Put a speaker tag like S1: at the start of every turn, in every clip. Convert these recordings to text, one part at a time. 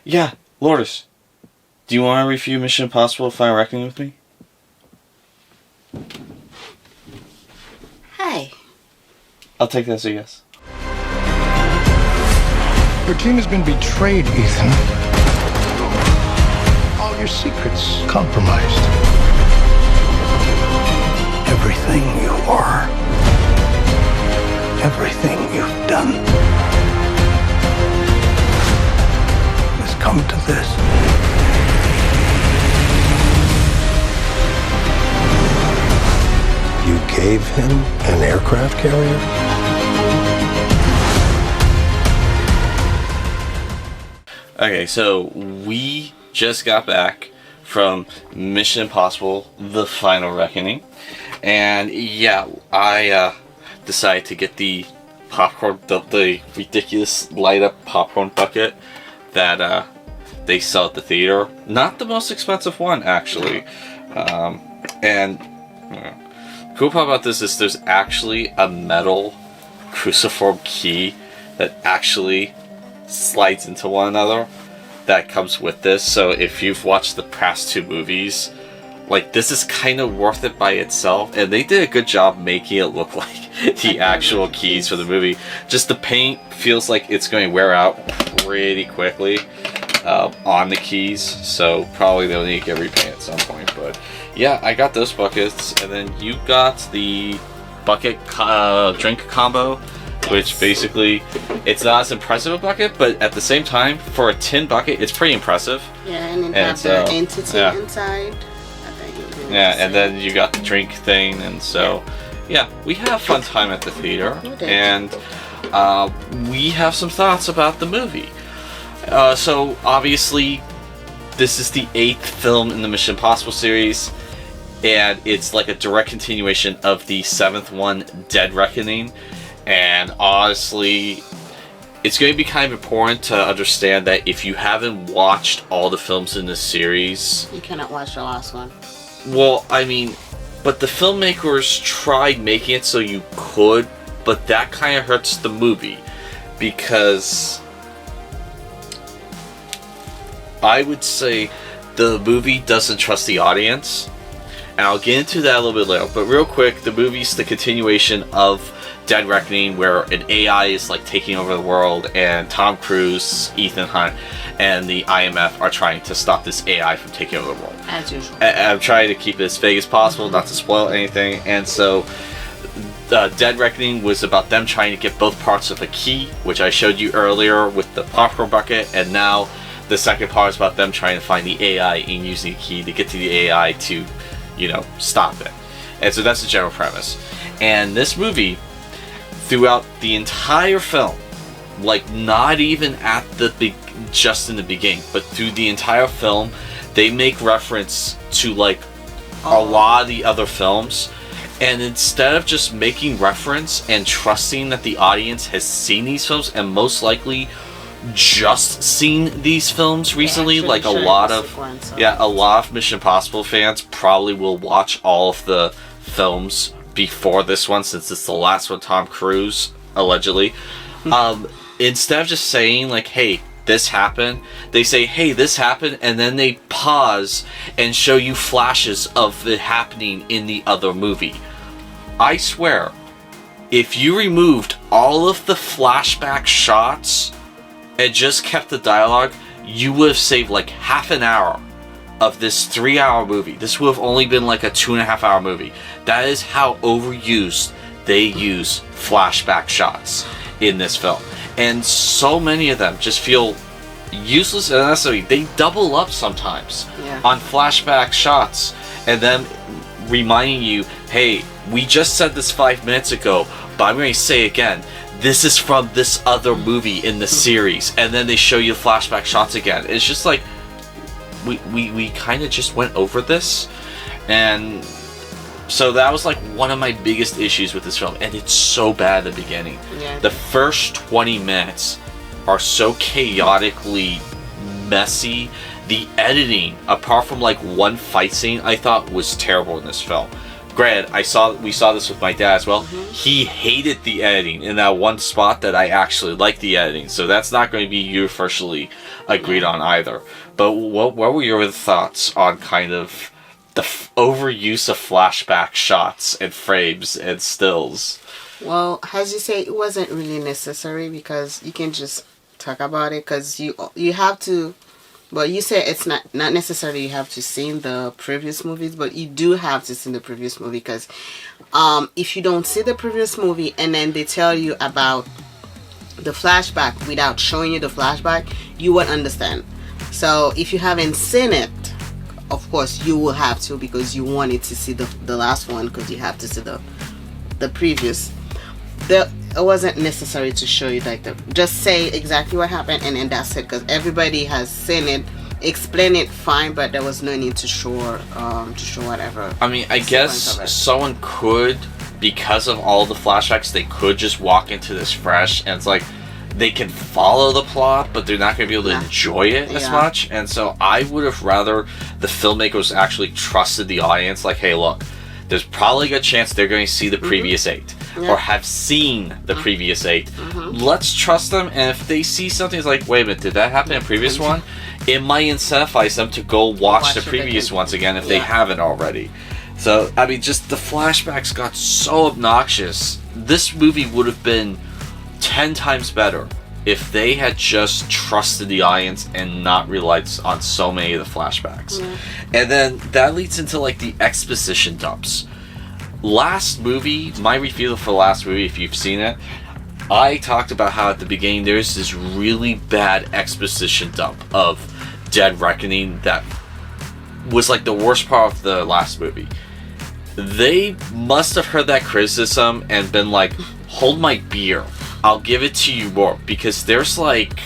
S1: Yeah, Lourdes, do you want to review Mission Impossible Final Reckoning with me?
S2: Hi.
S1: I'll take that as a yes.
S3: Your team has been betrayed, Ethan. All your secrets compromised. Everything you are, everything you've done, has come to this. You gave him an aircraft carrier?
S1: Okay, so we just got back from Mission Impossible The Final Reckoning. And yeah, I decided to get the popcorn, the ridiculous light up popcorn bucket that they sell at the theater. Not the most expensive one, actually. Cool part about this is there's actually a metal cruciform key that actually slides into one another that comes with this. So if you've watched the past two movies, like, this is kind of worth it by itself, and they did a good job making it look like the actual keys for the movie. Just the paint feels like it's going to wear out pretty quickly on the keys, so probably they'll need to get repainted at some point. But yeah, I got those buckets, and then you got the bucket drink combo, which basically, it's not as impressive a bucket, but at the same time, for a tin bucket, it's pretty impressive.
S2: Yeah, and then have the entity inside.
S1: Yeah, and then you got the drink thing, and so, yeah, we have fun time at the theater, and we have some thoughts about the movie. So, obviously, this is the 8th film in the Mission Impossible series, and it's like a direct continuation of the 7th one, Dead Reckoning. And honestly, it's going to be kind of important to understand that if you haven't watched all the films in this series,
S2: you cannot watch the last one.
S1: Well, I mean, but the filmmakers tried making it so you could, but that kind of hurts the movie, because I would say the movie doesn't trust the audience, and I'll get into that a little bit later. But real quick, the movie's the continuation of Dead Reckoning, where an AI is like taking over the world, and Tom Cruise, Ethan Hunt, and the IMF are trying to stop this AI from taking over the world.
S2: As usual.
S1: I'm trying to keep it as vague as possible, not to spoil anything. And so, Dead Reckoning was about them trying to get both parts of the key, which I showed you earlier with the popcorn bucket, and now the second part is about them trying to find the AI and using the key to get to the AI to, you know, stop it. And so that's the general premise. And this movie, throughout the entire film, like, not even at the just in the beginning, but through the entire film, they make reference to like a lot of the other films, and instead of just making reference and trusting that the audience has seen these films and most likely just seen these films recently, like a lot of Mission Impossible fans probably will watch all of the films before this one, since it's the last one Tom Cruise allegedly. Instead of just saying like, hey, this happened, they say, hey, this happened, and then they pause and show you flashes of it happening in the other movie. I swear, if you removed all of the flashback shots and just kept the dialogue, you would have saved like half an hour of this 3-hour movie. This would have only been like a 2.5-hour movie. That is how overused they use flashback shots in this film. And so many of them just feel useless and unnecessary. They double up sometimes on flashback shots, and then reminding you, hey, we just said this 5 minutes ago, but I'm going to say it again. This is from this other movie in the series, and then they show you flashback shots again. It's just like we kind of just went over this, and so that was like one of my biggest issues with this film, and it's so bad at the beginning.
S2: Yeah.
S1: The first 20 minutes are so chaotically messy. The editing, apart from like one fight scene, I thought was terrible in this film. Granted, we saw this with my dad as well. He hated the editing in that one spot that I actually liked the editing. So that's not going to be universally agreed on either. But what were your thoughts on kind of the overuse of flashback shots and frames and stills?
S2: Well, as you say, it wasn't really necessary because you can just talk about it because you have to. Well, you say it's not necessarily you have to see the previous movies, but you do have to see the previous movie because if you don't see the previous movie and then they tell you about the flashback without showing you the flashback, you won't understand. So if you haven't seen it, of course you will have to because you wanted to see the last one because you have to see the previous. It wasn't necessary to show you like just say exactly what happened and then that's it because everybody has seen it. Explain it fine, but there was no need to show whatever.
S1: I mean, I guess someone could, because of all the flashbacks, they could just walk into this fresh and it's like they can follow the plot, but they're not going to be able to enjoy it as much. And so I would have rather the filmmakers actually trusted the audience. Like, hey, look, there's probably a good chance they're going to see the previous 8 or have seen the previous 8. Let's trust them, and if they see something that's like, wait a minute, did that happen in the previous one? It might incentivize them to go watch the previous ones again if they haven't already. So, I mean, just the flashbacks got so obnoxious. This movie would have been 10 times better if they had just trusted the audience and not relied on so many of the flashbacks. And then that leads into like the exposition dumps. Last movie, my review for the last movie, if you've seen it, I talked about how at the beginning there's this really bad exposition dump of Dead Reckoning that was like the worst part of the last movie. They must have heard that criticism and been like, hold my beer, I'll give it to you more, because there's like,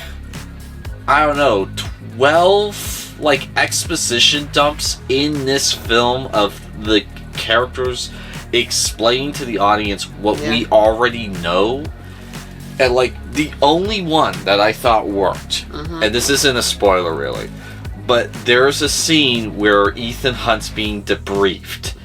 S1: I don't know, 12 like exposition dumps in this film of the characters explaining to the audience what we already know. And like the only one that I thought worked, and this isn't a spoiler really, but there's a scene where Ethan Hunt's being debriefed,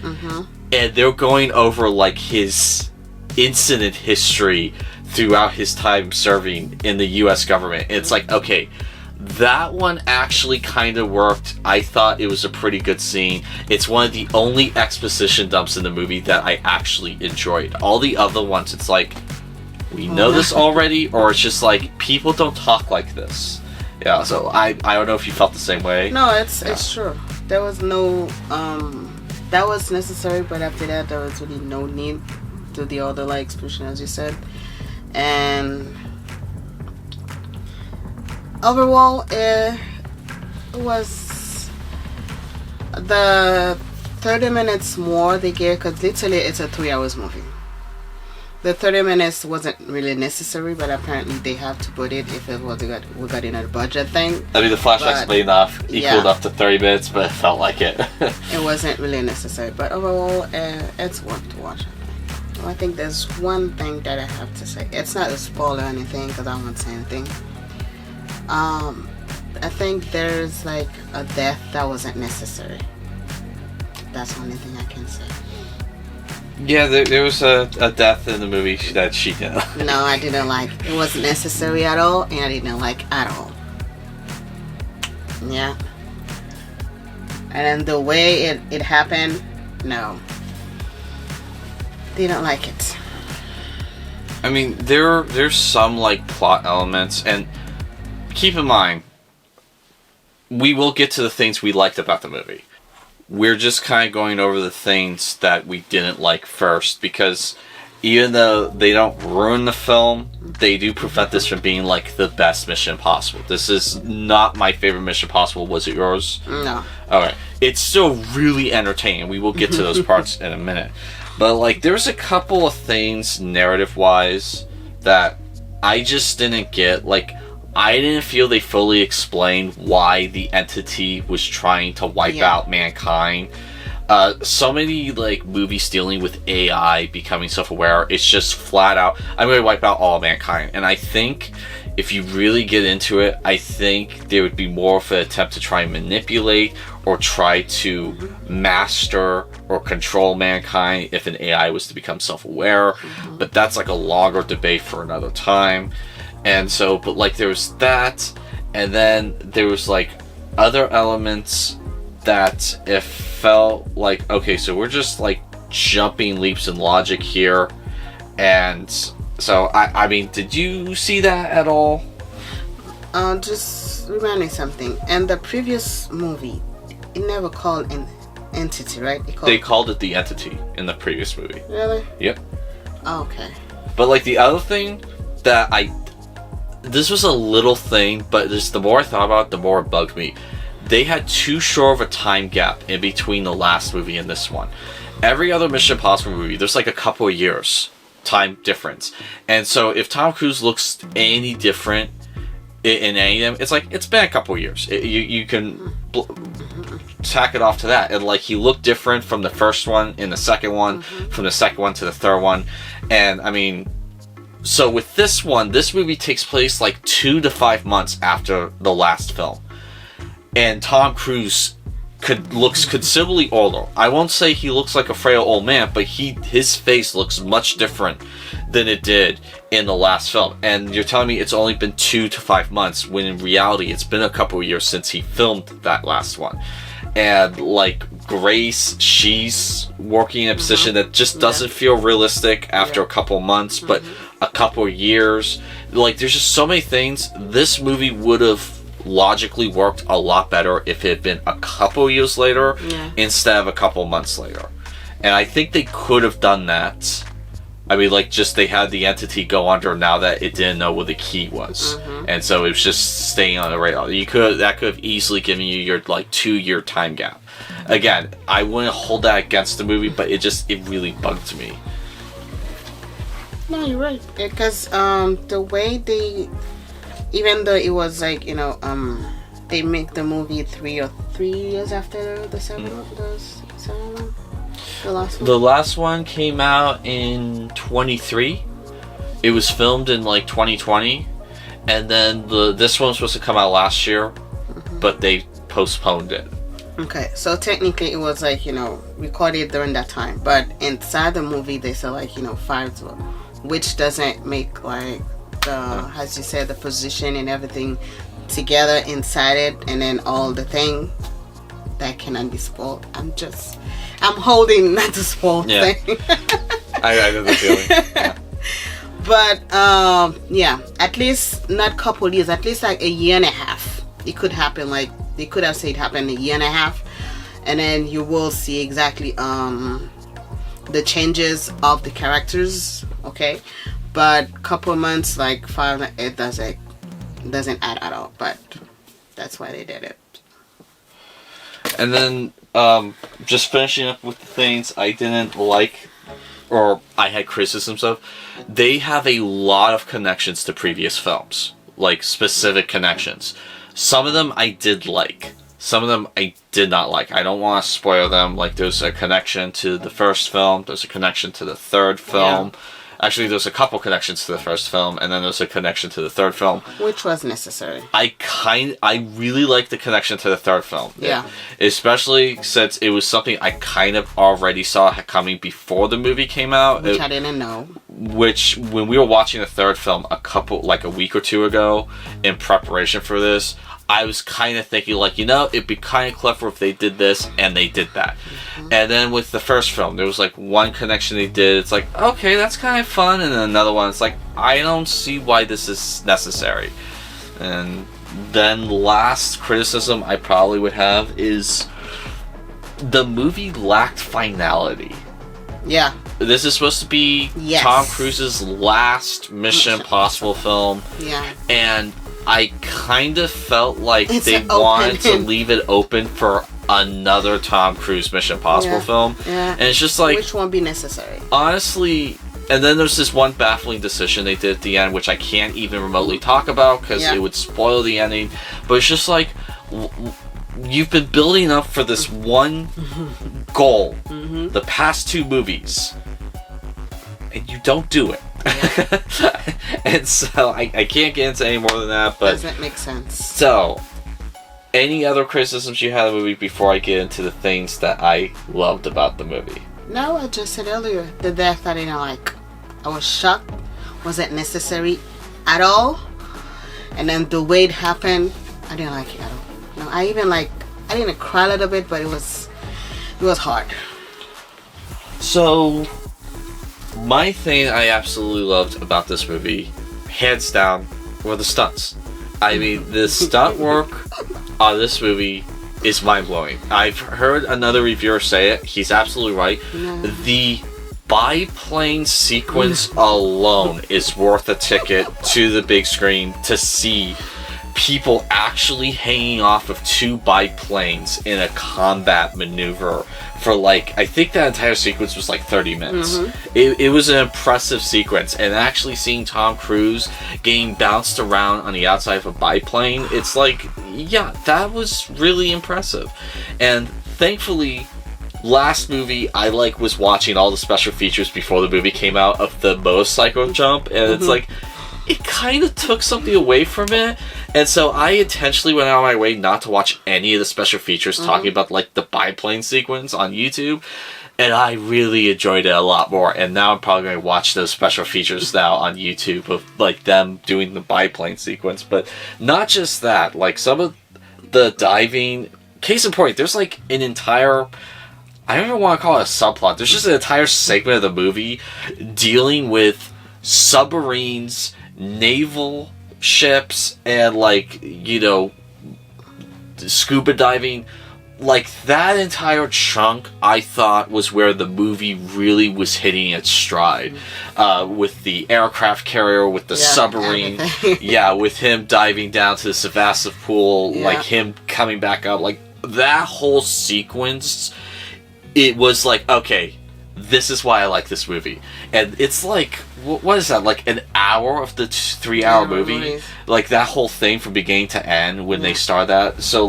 S1: and they're going over like his incident history throughout his time serving in the US government. It's like, okay, that one actually kind of worked. I thought it was a pretty good scene. It's one of the only exposition dumps in the movie that I actually enjoyed. All the other ones, it's like, we know this already, or it's just like, people don't talk like this. Yeah, so I don't know if you felt the same way.
S2: No, it's true. There was no, that was necessary, but after that, there was really no need to the other, like, exposition, as you said. And overall, it was the 30 minutes more they gave, because literally it's a 3 hours movie. The 30 minutes wasn't really necessary, but apparently they have to put it if it was we got in a budget thing.
S1: I mean, the flashbacks made enough, equaled up to 30 minutes, but it felt like it.
S2: It wasn't really necessary, but overall, it's worth to watch. I think there's one thing that I have to say. It's not a spoiler or anything, because I won't say anything. I think there's like a death that wasn't necessary. That's the only thing I can say.
S1: Yeah, there was a death in the movie that she did.
S2: No, I didn't like. It wasn't necessary at all, and I didn't like at all. Yeah. And then the way it happened, no. Didn't like it.
S1: I mean, there's some like plot elements, and keep in mind, we will get to the things we liked about the movie. We're just kind of going over the things that we didn't like first, because even though they don't ruin the film, they do prevent this from being like the best Mission Impossible. This is not my favorite Mission Impossible. Was it yours?
S2: No.
S1: Okay. It's still really entertaining. We will get to those parts in a minute. But like, there's a couple of things narrative-wise that I just didn't get. Like, I didn't feel they fully explained why the entity was trying to wipe out mankind. So many like movies dealing with AI becoming self-aware, it's just flat out, I'm going to wipe out all mankind. And I think if you really get into it, I think there would be more of an attempt to try and manipulate or try to master or control mankind if an AI was to become self-aware. But that's like a longer debate for another time. And so, but like there was that, and then there was like other elements that it felt like, okay, so we're just like jumping leaps in logic here. And so I mean, did you see that at all?
S2: Just remind me something. And the previous movie, it never called an entity, right?
S1: They called it the entity in the previous movie.
S2: Really?
S1: Yep.
S2: Oh, okay.
S1: But like the other thing that this was a little thing, but just the more I thought about it, the more it bugged me. They had too short of a time gap in between the last movie and this one. Every other Mission Impossible movie, there's like a couple of years time difference. And so if Tom Cruise looks any different in any of them, it's like, it's been a couple of years. You can tack it off to that. And like, he looked different from the first one in the second one, from the second one to the third one. And I mean, so with this one, this movie takes place like 2 to 5 months after the last film. And Tom Cruise looks considerably older. I won't say he looks like a frail old man, but his face looks much different than it did in the last film. And you're telling me it's only been 2 to 5 months, when in reality it's been a couple of years since he filmed that last one. And like Grace, she's working in a position that just doesn't feel realistic after a couple of months, but a couple of years. Like, there's just so many things. This movie would have logically worked a lot better if it had been a couple years later instead of a couple months later. And I think they could have done that. I mean, like, just they had the entity go under now that it didn't know where the key was. And so it was just staying on the radar. That could have easily given you your like 2-year time gap. Again, I wouldn't hold that against the movie, but it really bugged me.
S2: No, you're right. Because the way they, even though it was like, you know, they make the movie 3 years after the second one. The last one.
S1: The last one came out in 23. It was filmed in like 2020, and then this one was supposed to come out last year, but they postponed it.
S2: Okay, so technically it was like, you know, recorded during that time, but inside the movie they said like, you know, 5 to, which doesn't make like the, as you said, the position and everything together inside it, and then all the thing that cannot be spoiled. I'm holding not to spoil thing.
S1: I know the feeling. Yeah.
S2: But yeah, at least not couple years, at least like a year and a half. It could happen, like they could have said it happened a year and a half, and then you will see exactly the changes of the characters. Okay, but couple months, like 5, it doesn't add at all. But that's why they did it.
S1: And then just finishing up with the things I didn't like, or I had criticisms of, they have a lot of connections to previous films, like specific connections. Some of them I did like, some of them I did not like. I don't want to spoil them. Like, there's a connection to the first film, there's a connection to the third film. Yeah. Actually, there's a couple connections to the first film, and then there's a connection to the third film.
S2: Which was necessary.
S1: I really like the connection to the third film.
S2: Yeah.
S1: Especially since it was something I kind of already saw coming before the movie came out.
S2: Which I didn't know.
S1: Which, when we were watching the third film a week or two ago, in preparation for this, I was kind of thinking, like, you know, it'd be kind of clever if they did this, and they did that. And then with the first film, there was, like, one connection they did. It's like, okay, that's kind of fun. And then another one, it's like, I don't see why this is necessary. And then last criticism I probably would have is the movie lacked finality.
S2: Yeah.
S1: This is supposed to be Tom Cruise's last Mission Impossible film.
S2: Yeah.
S1: And I kind of felt like they wanted to leave it open for another Tom Cruise Mission Impossible film.
S2: Yeah.
S1: And it's just like,
S2: which won't be necessary.
S1: honestly. And then there's this one baffling decision they did at the end, which I can't even remotely talk about because it would spoil the ending. But it's just like, you've been building up for this one goal the past 2 movies, and you don't do it. And so I can't get into any more than that. But
S2: doesn't make sense.
S1: So, any other criticisms you had of the movie before I get into the things that I loved about the movie?
S2: No, I just said earlier, the death I didn't like. I was shocked. Wasn't necessary at all. And then the way it happened, I didn't like it at all. No, I didn't cry a little bit, but it was hard.
S1: So, my thing I absolutely loved about this movie, hands down, were the stunts. I mean, the stunt work on this movie is mind-blowing. I've heard another reviewer say it. He's absolutely right.
S2: No.
S1: The biplane sequence alone is worth a ticket to the big screen to see people actually hanging off of 2 biplanes in a combat maneuver for I think that entire sequence was 30 minutes. It was an impressive sequence, and actually seeing Tom Cruise getting bounced around on the outside of a biplane, it's yeah, that was really impressive. And thankfully, last movie I was watching all the special features before the movie came out of the motorcycle jump, and it's it kind of took something away from it. And so I intentionally went out of my way not to watch any of the special features talking about the biplane sequence on YouTube, and I really enjoyed it a lot more. And now I'm probably going to watch those special features now on YouTube of them doing the biplane sequence. But not just that, some of the diving, case in point, there's an entire, I don't even want to call it a subplot, there's just an entire segment of the movie dealing with submarines, naval ships, and scuba diving. That entire chunk I thought was where the movie really was hitting its stride, with the aircraft carrier, with the submarine, with him diving down to the Sevastopol pool, him coming back up, that whole sequence, it was okay, this is why I like this movie. And it's what is that, an hour of the 3-hour movie? That whole thing from beginning to end when they start that. So,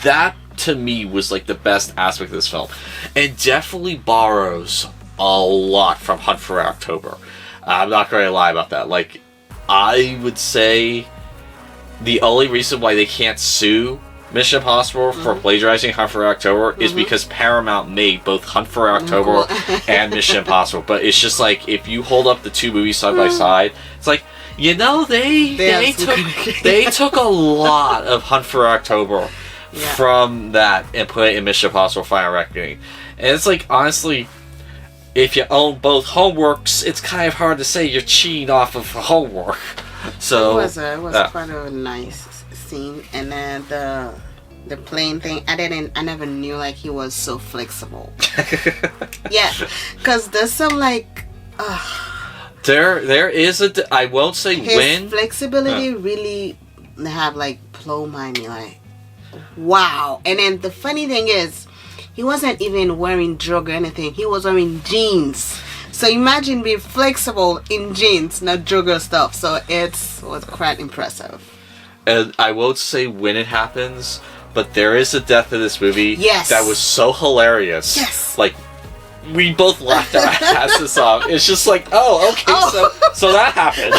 S1: that to me was, the best aspect of this film. And definitely borrows a lot from Hunt for Red October. I'm not going to lie about that. I would say the only reason why they can't sue Mission Impossible for plagiarizing Hunt for Red October is because Paramount made both Hunt for Red October and Mission Impossible. But it's just if you hold up the 2 movies side by side, it's they took a lot of Hunt for Red October from that and put it in Mission Impossible Final Reckoning. And it's honestly, if you own both homeworks, it's kind of hard to say you're cheating off of homework. So
S2: it was quite a nice scene. And then the plane thing, I never knew he was so flexible. Yeah, because there's some
S1: there is I won't say
S2: his
S1: when
S2: flexibility really have blow mind me wow. And then the funny thing is, he wasn't even wearing drug or anything. He was wearing jeans. So imagine being flexible in jeans, not drug or stuff. So it was quite impressive.
S1: And I won't say when it happens, but there is a death in this movie that was so hilarious.
S2: Yes.
S1: We both laughed our asses off. It's just oh, okay, so that happened.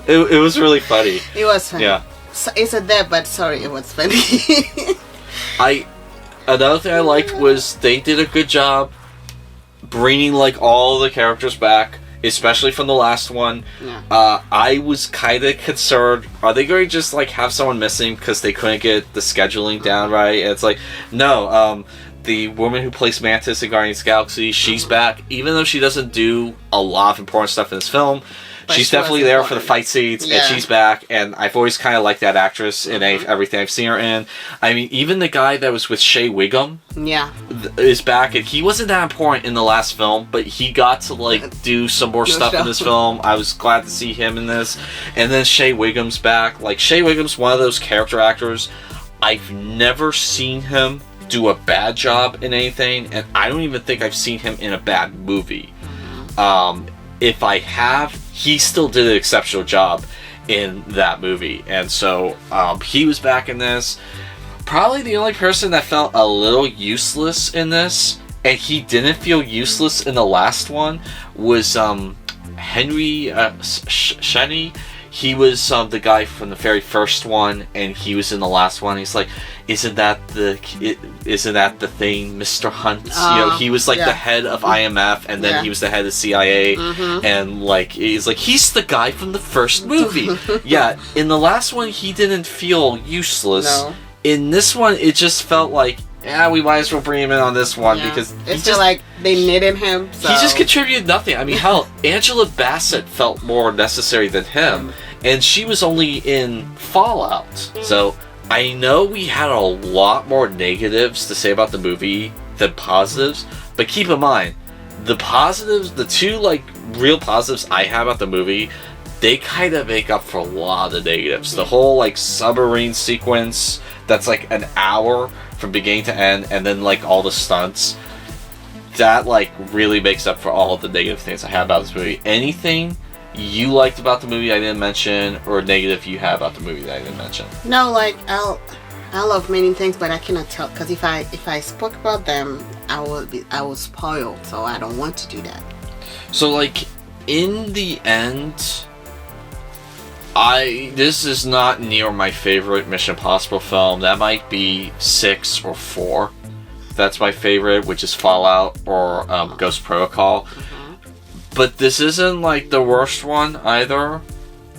S1: It was really funny.
S2: It was funny.
S1: Yeah.
S2: So it's a death, but sorry, it was funny.
S1: Another thing I liked was they did a good job bringing all the characters back, especially from the last one.
S2: Yeah.
S1: I was kind of concerned, are they going to just have someone missing because they couldn't get the scheduling down right? And it's no, the woman who plays Mantis in Guardians of the Galaxy, she's back, even though she doesn't do a lot of important stuff in this film. But she's definitely there for the fight scenes, and she's back, and I've always kind of liked that actress in everything I've seen her in. I mean, even the guy that was with Shea Wiggum is back, and he wasn't that important in the last film, but he got to, do some more stuff in this film. I was glad to see him in this. And then Shea Wiggum's back. Shea Wiggum's one of those character actors I've never seen him do a bad job in anything, and I don't even think I've seen him in a bad movie. If I have, he still did an exceptional job in that movie, and so he was back in this. Probably the only person that felt a little useless in this, and he didn't feel useless in the last one, was Henry Shenny. He was the guy from the very first one, and he was in the last one. He's like, isn't that the thing, Mr. Hunt? He was like the head of IMF, and then he was the head of CIA, and like he's the guy from the first movie. Yeah, in the last one, he didn't feel useless.
S2: No.
S1: In this one, it just felt like, yeah, we might as well bring him in on this one because
S2: it's just like they needed him. So.
S1: He just contributed nothing. I mean, hell, Angela Bassett felt more necessary than him, and she was only in Fallout. So I know we had a lot more negatives to say about the movie than positives, but keep in mind, the positives, the two like real positives I have about the movie, they kind of make up for a lot of the negatives. The whole like submarine sequence that's like an hour from beginning to end, and then like all the stunts, that like really makes up for all of the negative things I have about this movie. Anything you liked about the movie I didn't mention, or negative you have about the movie that I didn't mention?
S2: No, like I love many things, but I cannot tell because if I spoke about them, I will spoil. So I don't want to do that.
S1: So like in the end, this is not near my favorite Mission Impossible film. That might be 6 or 4. That's my favorite, which is Fallout or Ghost Protocol. But this isn't like the worst one either.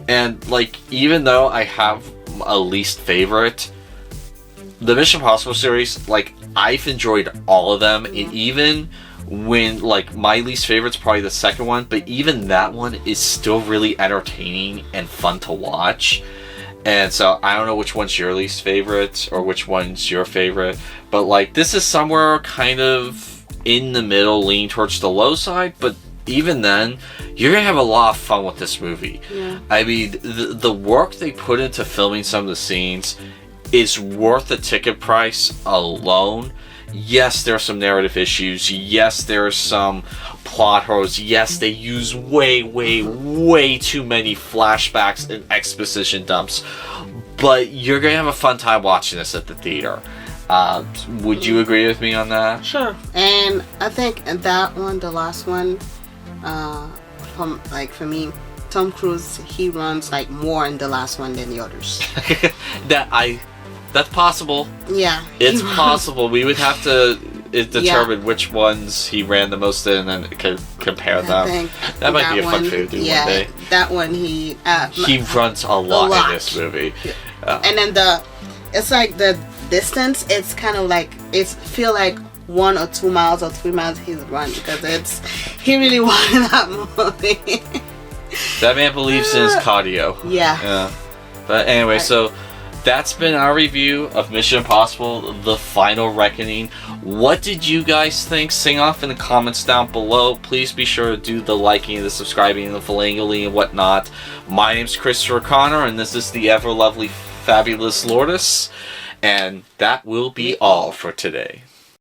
S1: And like, even though I have a least favorite, the Mission Impossible series, like, I've enjoyed all of them. And even when, like, my least favorite's probably the second one, but even that one is still really entertaining and fun to watch. And so I don't know which one's your least favorite or which one's your favorite, but like, this is somewhere kind of in the middle, leaning towards the low side, but even then, you're gonna have a lot of fun with this movie. I mean, the work they put into filming some of the scenes is worth the ticket price alone. Yes, there are some narrative issues. Yes, there are some plot holes. Yes, they use way too many flashbacks and exposition dumps. But you're going to have a fun time watching this at the theater. Would you agree with me on that?
S2: Sure. And I think that one, the last one, for me, Tom Cruise, he runs like more in the last one than the others.
S1: That's possible.
S2: Yeah.
S1: It's possible. We would have to determine which ones he ran the most in and compare them. That might be a fun thing to do one day.
S2: That one he
S1: runs a lot in this movie.
S2: And then it's like the distance, it's kind of like, it feel like 1 or 2 miles or 3 miles he's run because he really wanted that movie.
S1: That man believes in his cardio.
S2: Yeah.
S1: But anyway, so that's been our review of Mission Impossible: The Final Reckoning. What did you guys think? Sing off in the comments down below. Please be sure to do the liking, the subscribing, the philangling, and whatnot. My name's Christopher Connor, and this is the ever lovely, fabulous Lourdes. And that will be all for today.